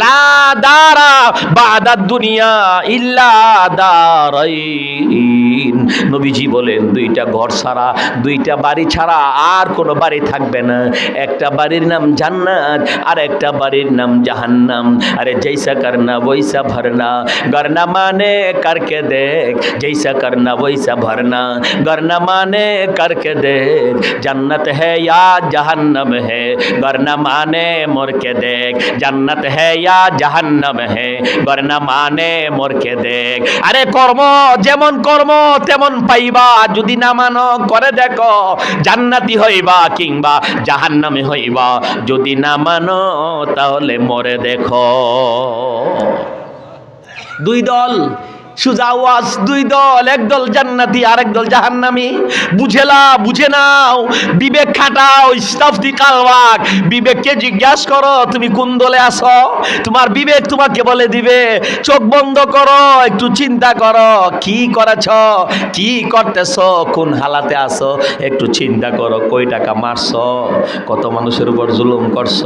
লা দারা বাদাদ দুনিয়া ইল্লা দারাইন। নবীজি বলেন দুইটা ঘর ছাড়া, দুইটা বাড়ি ছাড়া আর কোনো বাড়ি থাকবে না। একটা বাড়ির নাম জান্নাত, আর একটা বাড়ির নাম জাহান্নাম। আরে জৈসা করনা বৈসা ভরনা, গরনা মানে করকে দেখ, जैसा करना वैसा भरना, गरना माने करके देख, जन्नत है या जहन्नम है, गरना माने मोर के देख, जन्नत है या जहन्नम है, गरना माने मोर के देख। अरे कर्म जेमन कर्म तेमन पाइबा, যদি না মানো করে দেখো জান্নাতি হইবা কিংবা জাহান্নামে হইবা, যদি না মানো তাহলে মরে দেখো। দুই দল সুজা আওয়াজ, দুই দল, একদল জান্নাতি আর একদল জাহান্নামী। বুঝে নাও, বিবেক খাটাও, ইস্তাফতি কালবাক, বিবেককে জিজ্ঞাসা করো তুমি কোন দলে আছো। তোমার বিবেক তোমাকে বলে দিবে। চোখ বন্ধ করো, একটু চিন্তা করো কি করেছ, কি করতেছ, কোন হালাতে আছো, একটু চিন্তা করো। কই টাকা মারছ, কত মানুষের উপর জুলুম করছ,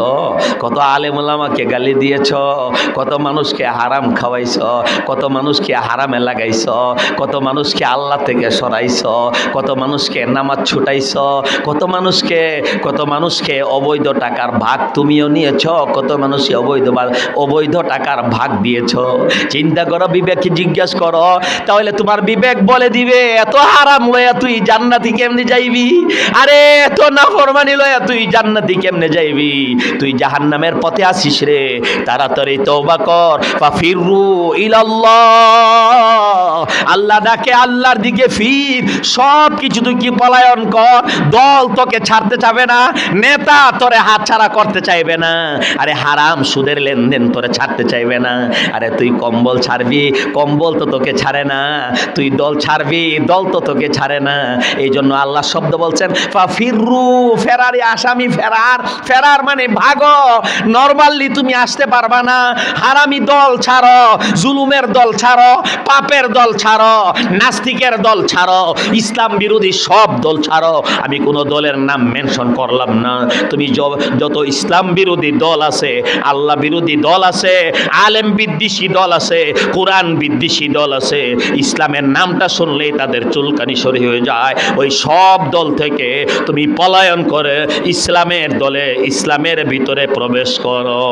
কত আলেম ওলামাকে গালি দিয়েছ, কত মানুষকে হারাম খাওয়াইছ, কত মানুষকে হারামে লাগাইছ, কত মানুষকে আল্লাহ থেকে সরাইছ, কত মানুষকে নামাজ ছুটাইছ, কত মানুষকে অবৈধ টাকার ভাগ তুমিও নিয়েছ, কত মানুষকে অবৈধ টাকার ভাগ দিয়েছ। চিন্তা করো, বিবেককে জিজ্ঞাসা করো, তাহলে তোমার বিবেক বলে দিবে এত হারাম লয়া তুই জান্নাতি কেমনে যাইবি, আরে এত নাফরমানি লয়া তুই জান্নাতি কেমনে যাইবি, তুই জাহান্নামের পথে আসিস রে। তাড়াতাড়ি তওবা কর, ফাফিরু ইলাল্লাহ, আল্লাহ ডাকে, আল্লাহর দিকে ফির। সব কিছু তুই কি পলায়ন কর, দল তোকে ছাড়তে চাবে না, নেতা তোরে হাত ছাড়া করতে চাইবে না, আরে হারাম সুদের লেনদেন তোরে ছাড়তে চাইবে না, আরে তুই কম্বল ছাড়বি, কম্বল তো তোকে ছাড়ে না, তুই দল ছাড়বি, দল তো তোকে ছাড়ে না। এই জন্য আল্লাহ শব্দ বলছেন ফাফিরু, ফেরারি আসামি, ফেরার মানে ভাগো। নরমালি তুমি আসতে পারবা না, হারামি দল ছাড়ো, জুলুমের দল ছাড়ো, পাপের দল ছাড়ো, নাস্তিকের দল ছাড়ো, ইসলাম বিরোধী সব দল ছাড়ো। আমি কোনো দলের নাম মেনশন করলাম না। তুমি যত ইসলাম বিরোধী দল আছে, আল্লাহ বিরোধী দল আছে, আলেম বিদ্বেষী দল আছে, কোরআন বিদ্বেষী দল আছে, ইসলামের নামটা শুনলেই তাদের চুলকানি সরি হয়ে যায়। ওই সব দল থেকে তুমি পলায়ন করে ইসলামের দলে, ইসলামের ভিতরে প্রবেশ করো।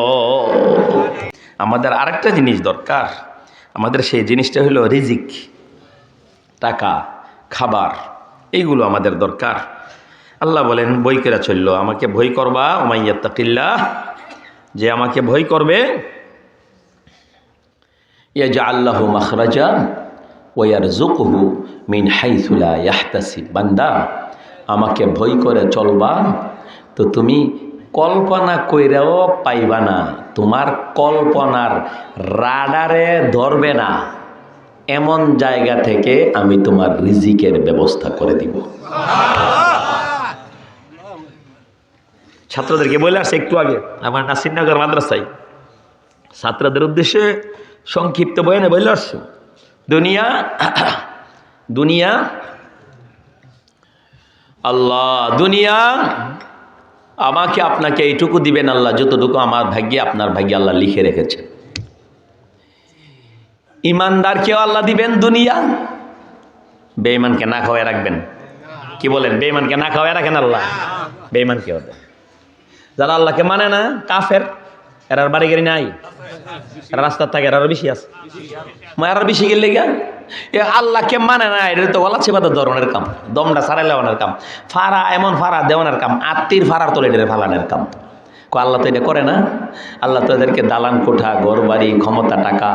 আমাদের আরেকটা জিনিস দরকার, আমাদের সেই জিনিসটা হলো রিজিক, টাকা, খাবার, এইগুলো আমাদের দরকার। আল্লাহ বলেন বই করে চললো, আমাকে ভয় করবা, ওমাইয়াত্তাকিল্লাহ, যে আমাকে ভয় করবে, ইয়াজআল লাহু মাখরাজা ওয়া ইয়ারযুকহু মিন হাইসু লা ইয়াহতাসিব। বান্দা আমাকে ভয় করে চলবা তো তুমি কল্পনা কইরাও পাইবা না, তোমার কল্পনার রাডারে ধরবে না, এমন জায়গা থেকে আমি তোমার রিজিকের ব্যবস্থা করে দিব। ছাত্রদেরকে বলে আসছে একটু আগে আমার নাসিরনগর মাদ্রাসায় ছাত্রদের উদ্দেশ্যে সংক্ষিপ্ত বয়ানে বলে আসছে, দুনিয়া আল্লাহ, দুনিয়া আমাকে আপনাকে এইটুকু দিবেন আল্লাহ যতটুকু আমার ভাগ্যে, আপনার ভাগ্যে আল্লাহ লিখে রেখেছে। ইমানদারকেও আল্লাহ দিবেন দুনিয়া, বেঈমানকে না খাওয়ায় রাখবেন। কি বলেন, বেঈমানকে না খাওয়ায় রাখেন আল্লাহ, বেঈমানকেও দেন। যারা আল্লাহকে মানে না, কাফের, এরার বাড়ি গাড়ি নাই, এরা রাস্তার থাকে, এরার বেশি আছে, মায়ের বেশি গেলে গা এ আল্লাহকে মানে না, এটা তো গলা চেপাতে ধরনের কাম, দমটা সারাই লেওয়ানের কাম, ফাড়া এমন ফাড়া দেওয়ানের কাম, আত্মীর ফাড়ার তোলে এটা ফালানের কাম। আল্লাহ তো এটা করে না, আল্লাহ তো এদেরকে দালান কোঠা, ঘর বাড়ি, ক্ষমতা, টাকা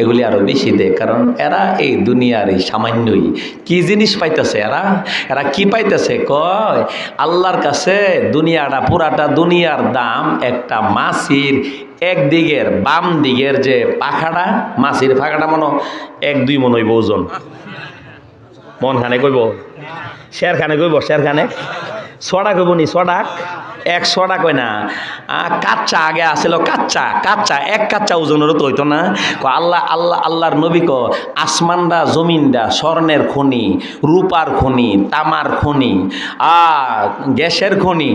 এগুলি আরও বেশি দেয়। কারণ এরা এই দুনিয়ার এই সামান্যই কি জিনিস পাইতেছে, এরা কি পাইতেছে, কয় আল্লাহর কাছে দুনিয়াটা, পুরাটা দুনিয়ার দাম একটা মাছির একদিকের বাম দিকের যে পাখাটা, মাছির পাখাটা মনে 1-2 মন হইব ওজন, মন খানে কইব, শেরখানে কইব, শেরখানে ছড়া কইব নি, ছড়াক 100টা কয় না, কাচ্চা আগে আসছিল, কাচ্চা এক কাচ্চা ওজনেরও তো হইতো না। আল্লাহর নবী ক আসমানটা জমিনটা স্বর্ণের খনি, রূপার খনি, তামার খনি, গ্যাসের খনি,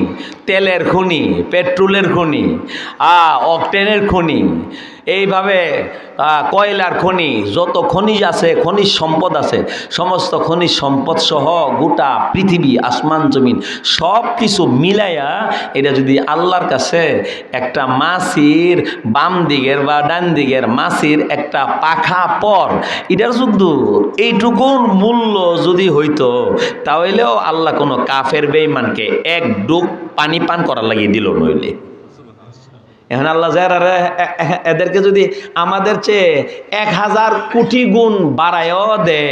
তেলের খনি, পেট্রোলের খনি, অকটেনের খনি, এইভাবে কয়লার খনি, যত খনিজ আছে, খনিজ সম্পদ আছে, সমস্ত খনিজ সম্পদ সহ গোটা পৃথিবী, আসমান জমিন সব কিছু মিলাইয়া এটা যদি আল্লাহর কাছে একটা মাছির বাম দিকের বা ডান দিকের মাছির একটা পাখা পর, এটার শুধু এইটুকুন মূল্য যদি হইতো, তাহলেও আল্লাহ কোনো কাফের বেঈমানকে এক ডুব পানি পান করার লাগিয়ে দিল নইলে। এখন আল্লাহ যারা এদেরকে যদি আমাদের চেয়ে 1000 কোটি গুণ বাড়ায়ও দে,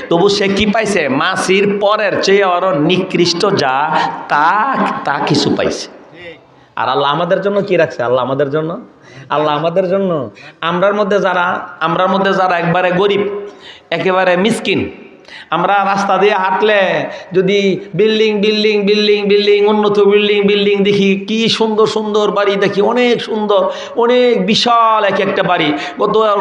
তবু সে কি পাইছে? মাছির পরের চেয়ে আরো নিকৃষ্ট যা তা কিছু পাইছে। আর আল্লাহ আমাদের জন্য কি রাখছে? আল্লাহ আমাদের জন্য আমরার মধ্যে যারা একবারে গরিব, একেবারে মিসকিন, আমরা রাস্তা দিয়ে হাঁটলে যদি বিল্ডিং বিল্ডিং বিল্ডিং বিল্ডিং উন্নত বিল্ডিং বিল্ডিং দেখি, কি সুন্দর সুন্দর বাড়ি দেখি, অনেক সুন্দর, অনেক বিশাল একটা বাড়ি।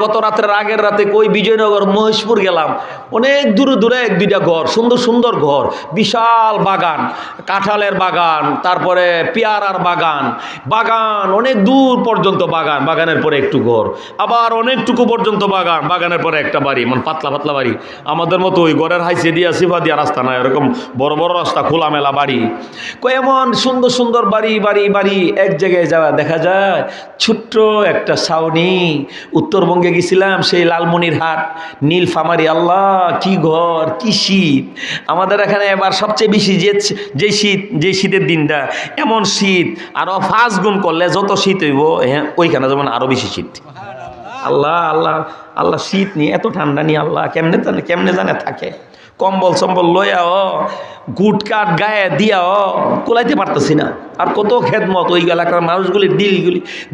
গত রাতের আগের রাতে কই বিজয়নগর মহেশপুর গেলাম, অনেক দূরে দূরে 1-2টা ঘর, সুন্দর সুন্দর ঘর, বিশাল বাগান, কাঁঠালের বাগান, তারপরে পেয়ারার বাগান, অনেক দূর পর্যন্ত বাগান, বাগানের পরে একটু ঘর, আবার অনেকটুকু পর্যন্ত বাগান, বাগানের পরে একটা বাড়ি, মানে পাতলা পাতলা বাড়ি, আমাদের মতো ওই ঘরের হাইসে দিয়া সিফা দিয়া রাস্তা না, এরকম বড় বড় রাস্তা, খোলামেলা বাড়ি। এমন সুন্দর সুন্দর বাড়ি বাড়ি বাড়ি, এক জায়গায় যাওয়া দেখা যায় ছোট্ট একটা ছাউনি। উত্তরবঙ্গে গেছিলাম, সেই লালমনিরহাট, নীলফামারী, আল্লাহ কি ঘর, কি শীত! আমাদের এখানে এবার সবচেয়ে বেশি যে শীতের দিনটা, এমন শীত আরো 5 গুণ করলে যত শীত হইব, হ্যাঁ ওইখানে যেমন আরো বেশি শীত। আল্লাহ আল্লাহ আল্লাহ শীত নিয়ে, এত ঠান্ডা নিয়ে আল্লাহ কেমনে জানে থাকে। কম্বল সম্বল লইয়াও, গুটকাট গায়ে দিয়াও কোলাইতে পারতেছি না। আর কত খেদমত, ওই এলাকার মানুষগুলির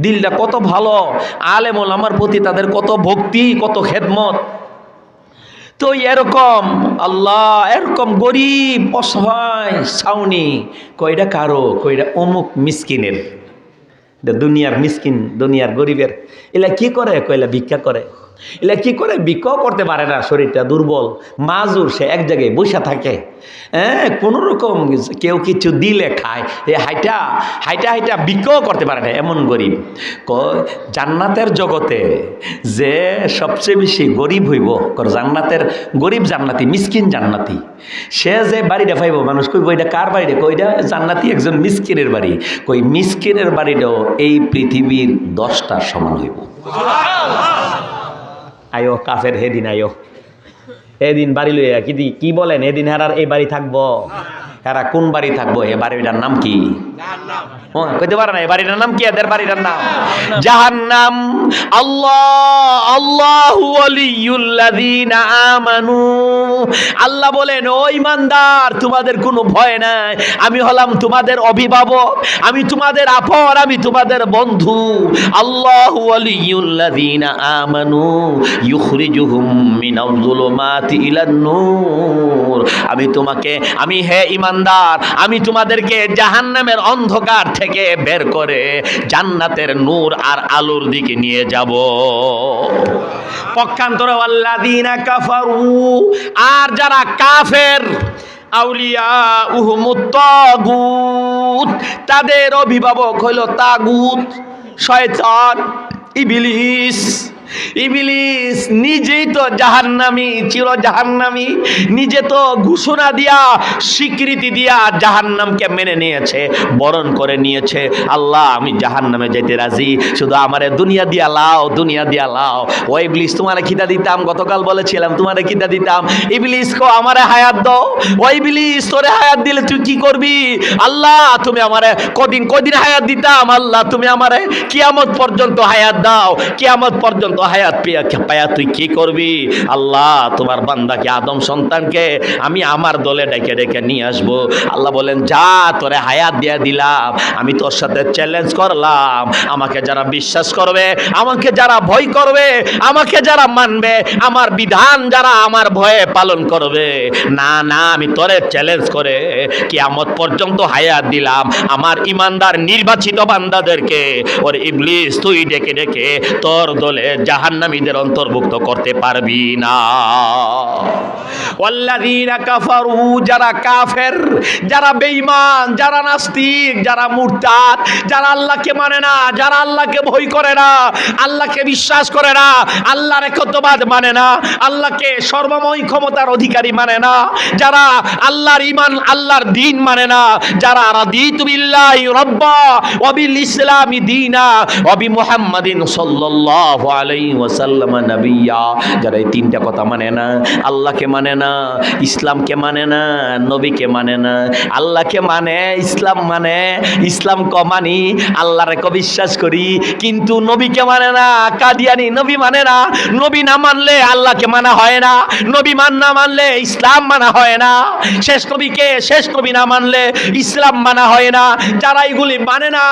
দিলটা কত ভালো, আলেম ওলামার প্রতি তাদের কত ভক্তি, কত খেদমত। তো এরকম আল্লাহ, এরকম গরিব অসহায় ছাউনি, কয়টা কারো, কয়টা অমুক মিসকিনের, দুনিয়ার মিসকিন, দুনিয়ার গরিবের। এলা কি করে? কয়লা ভিক্ষা করে। এলা কি করে? ভিক্ষাও করতে পারে না, শরীরটা দুর্বল, মাজুর, সে এক জায়গায় বসে থাকে। হ্যাঁ, কোনো রকম কেউ কিছু দিলে খায়, হাইটা ভিক্ষাও করতে পারে না, এমন গরিব। জান্নাতের জগতে যে সবচেয়ে বেশি গরিব হইব, জান্নাতের গরিব জান্নাতি, মিসকিন জান্নাতি, সে যে বাড়িটা পাইব, মানুষ কইব এটা কার বাড়িটা? কইটা জান্নাতি একজন মিসকিনের বাড়ি। কই মিসকিনের বাড়িটাও এই পৃথিবীর 10টার সমান হইব। আয়ো কাফের হেদিন, আয়ো এদিন বাড়ি লইয়া কি বলেন? এদিন হেরার এই বাড়ি থাকবো? হেরা কোন বাড়ি থাকবো? এ বাড়িটার নাম কি? কইতে পারে না এই বাড়িটার নাম কি? এদের বাড়িটার নাম জাহান্নাম। আল্লাহু ওয়ালিয়ুল্লাযীনা আমানু, আল্লাহ বলেন ও ঈমানদার, তোমাদের কোনো ভয় নাই, আমি হলাম তোমাদের অভিভাবক, আমি তোমাদের আপন, আমি তোমাদের বন্ধু। আল্লাহু ওয়ালিয়ুল্লাযীনা আমানু ইউখরিজুহুম মিনাল যুলুমাতি ইলান নূর, আমি হে ঈমানদার, আমি তোমাদেরকে জাহান্নামের অন্ধকার থেকে বের করে জান্নাতের নূর আর আলোর দিকে নিয়ে যাব। পক্ষান্তরে ওয়াল্লাযীনা কাফারু, আর যারা কাফের, আউলিয়াউহুমুত তাগুত, তাদের অভিভাবক হইল তাগুত, শয়তান, ইবলিস। নিজেই তো জাহান্নামী, চির জাহান্নামী, নিজে তো ঘোষণা দিয়া, স্বীকৃতি দিয়া জাহান্নামকে মেনে নিয়েছে, বরণ করে নিয়েছে। আল্লাহ আমি জাহান্নামে যেতে রাজি, শুধু আমারে দুনিয়া দিয়া লাও। ও ইবলিস, তোমারে খিদা দিতাম, গতকাল বলেছিলাম তোমারে খিদা দিতাম। ইবলিস কো আমারে হায়াত দাও। ও ইবলিস, তোরে হায়াত দিলে তুই কি করবি? আল্লাহ তুমি আমারে কদিন হায়াত দিতাম, আল্লাহ তুমি আমারে কিয়ামত পর্যন্ত হায়াত দাও, কিয়ামত পর্যন্ত হায়াত পায়া তুই কি করবি? আল্লাহ, তোমার বান্দাকে আদম সন্তানকে আমি আমার দলে ডেকে ডেকে নিয়ে আসবো। আল্লাহ বলেন, যা, তোরে হায়াত দিয়ে দিলাম, আমি তোর সাথে চ্যালেঞ্জ করলাম, আমাকে যারা বিশ্বাস করবে, আমাকে যারা ভয় করবে, আমাকে যারা মানবে, আমার বিধান যারা আমার ভয়ে পালন করবে, না না, আমি তোরে চ্যালেঞ্জ করে কিয়ামত পর্যন্ত হায়াত দিলাম আমার ইমানদার নির্বাচিত বান্দাদেরকে। ওর ইবলিস, তুই ডেকে ডেকে তোর দলে জাহান্নামীদের অন্তর্ভুক্ত করতে পারবি না। ওয়াল্লাযীনা কাফারু, যারা কাফের, যারা বেঈমান, যারা নাস্তিক, যারা মুরতাদ, যারা আল্লাহকে মানে না, যারা আল্লাহকে ভয় করে না, আল্লাহকে বিশ্বাস করে না, আল্লাহর একত্ববাদ মানে না, আল্লাহকে সর্বময় ক্ষমতার অধিকারী মানে না, যারা আল্লাহর ঈমান, আল্লাহর দ্বীন মানে না, যারা রাদিতু বিল্লাহি রাব্বা ওয়া বিল ইসলামি দীনা ওয়া বি মুহাম্মাদিন সাল্লাল্লাহু আলাইহি ওয়াসাল্লাম নবিয়্যা, যারা এই তিনটা কথা মানে না, আল্লাহকে মানে না, ইসলামকে মানে না, নবীকে মানে না, আল্লাহকে মানে, ইসলাম মানে, ইসলাম ক মানি, আল্লাহর ক বিশ্বাস করি, কিন্তু নবীকে মানে না, কাদিয়ানি নবী মানে না, নবী না মানলে আল্লাহকে মানা হয় না, নবী না মানলে ইসলাম মানা হয় না, শেষ নবীকে, শেষ নবী না মানলে ইসলাম মানা হয় না। যারা এগুলি মানে না,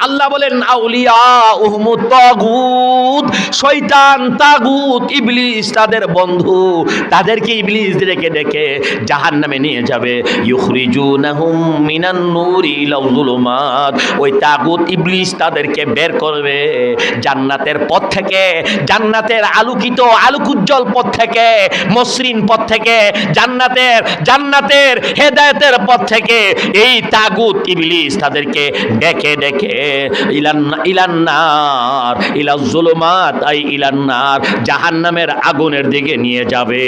আল্লাহ বলেন আউলিয়া উহমুত তাগুত, শয়তান, তাগুত, ইবলিস তাদের বন্ধু, তাদেরকে ইবলিস ডেকে ডেকে জাহান্নামে নিয়ে যাবে। ইউখরিজুনাহুম মিনান নূরি ইলা যুলুমাত, ওই তাগুত ইবলিস তাদেরকে বের করবে জান্নাতের পথ থেকে, জান্নাতের আলোকিত আলোকোজ্জ্বল পথ থেকে, মসৃণ পথ থেকে, জান্নাতের হেদায়েতের পথ থেকে। এই তাগুত ইবলিস তাদেরকে ডেকে ডেকে ইলান্নার ইলা যুলুমাত আই ইলান্নার, জাহান্নামের আগুনের দিকে নিয়ে যাবে।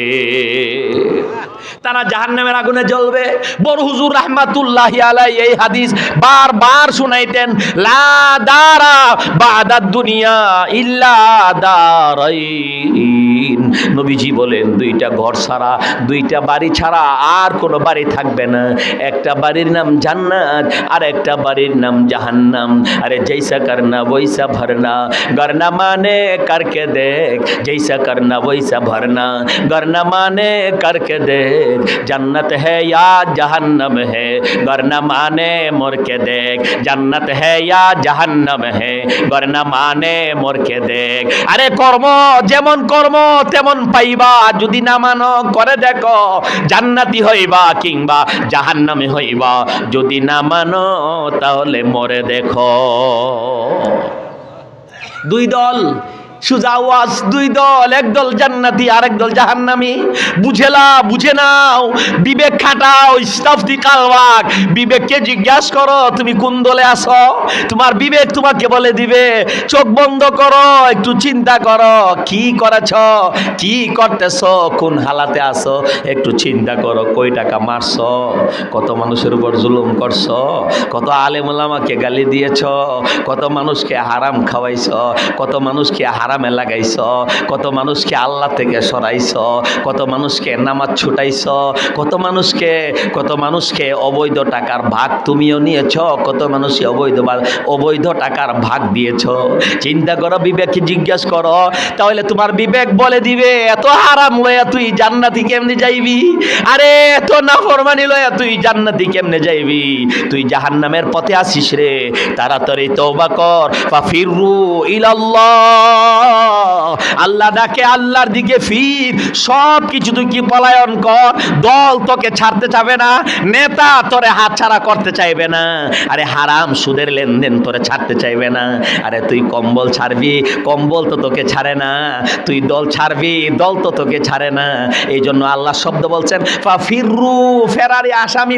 তারা জাহান্নামের আগুনে জ্বলবে। বড় হুজুর রাহমাতুল্লাহি আলাইহি এই হাদিস বারবার শুনাইতেন, লা দারা বাদাদ দুনিয়া ইল্লা দারাইন। নবীজি বলেন, দুইটা ঘর ছাড়া, দুইটা বাড়ি ছাড়া আর কোনো বাড়ি থাকবে না। একটা বাড়ির নাম জান্নাত, আর একটা বাড়ির নাম জাহান্নাম। আরে জৈসা করনা বৈসা ভরনা, গরনা মানে করকে দেখ, জৈসা করনা বৈসা ভরনা, গরনা মানে करके देख, जन्नत है या जहन्नम है, वरना माने मोर के देख, जन्नत है या जहन्नम है, वरना माने मोर के देख। अरे কর্ম যেমন কর্ম তেমন পাইবা, যদি না মানো করে দেখো, জান্নাতি হইবা কিংবা জাহান্নামে হইবা, যদি না মানো তাহলে মরে দেখো। দুই দল, সুজা ওয়াজ, দুই দল, একদল জান্নাতি আর একদল জাহান্নামী। বুঝে নাও, বিবেক খাটাও, ইস্তাফতি কালওয়াক, বিবেককে জিজ্ঞাসা করো তুমি কোন দলে আছো, তোমার বিবেক তোমাকে বলে দিবে। চোখ বন্ধ করো, একটু চিন্তা করো, কি করেছ, কি করতেছ, কোন হালাতে আছো, একটু চিন্তা করো। কই টাকা মারছ, কত মানুষের উপর জুলুম করছ, কত আলেম ওলামাকে গালি দিয়েছ, কত মানুষকে হারাম খাওয়াইছ, কত মানুষকে হারামে লাগাইছ, কত মানুষকে আল্লাহ থেকে সরাইছ, কত মানুষকে নামাজ ছুটাইছ, কত মানুষকে অবৈধ টাকার ভাগ তুমিও নিয়েছ, কত মানুষকে অবৈধ টাকার ভাগ দিয়েছ। চিন্তা করো, বিবেককে জিজ্ঞাসা করো, তাহলে তোমার বিবেক বলে দিবে এত হারাম লয়া তুই জান্নাতি কেমনে যাইবি, আরে এত নাফরমানি লয়া তুই জান্নাতি কেমনে যাইবি, তুই জাহান্নামের পথে আসিস রে। তাড়াতাড়ি তওবা কর, ফাফিরু ইলাল্লাহ, আল্লাহ ডাকে, আল্লাহর দিকে ফির, সব কিছু তুই কি পলায়ন কর। দল তোকে ছাড়তে চাবে না, নেতা তোরে হাত ছাড়া করতে চাইবে না, আরে হারাম সুদের লেনদেন তোরে ছাড়তে চাইবে না, আরে তুই কম্বল ছাড়বি, কম্বল তো তোকে ছাড়ে না, তুই দল ছাড়বি, দল তো তোকে ছাড়ে না। এই জন্য আল্লাহ শব্দ বলছেন ফাফিরু, ফেরারি আসামি,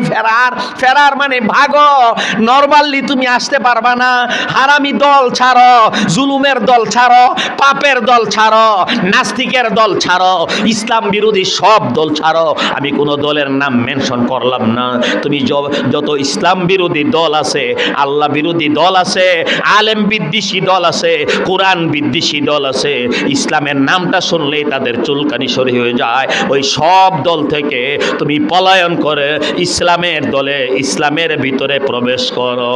ফেরার মানে ভাগো। নরমালি তুমি আসতে পারবা না, হারামি দল ছাড়ো, জুলুমের দল ছাড়ো, পাপের দল ছাড়ো, নাস্তিকের দল ছাড়ো, ইসলাম বিরোধী সব দল ছাড়ো। আমি কোনো দলের নাম মেনশন করলাম না, তুমি যত ইসলাম বিরোধী দল আছে, আল্লাহ বিরোধী দল আছে, আলেম বিদ্বেষী দল আছে, কোরআন বিদ্বেষী দল আছে, ইসলামের নামটা শুনলেই তাদের চুলকানি সরি হয়ে যায়। ওই সব দল থেকে তুমি পলায়ন করে ইসলামের দলে, ইসলামের ভিতরে প্রবেশ করো।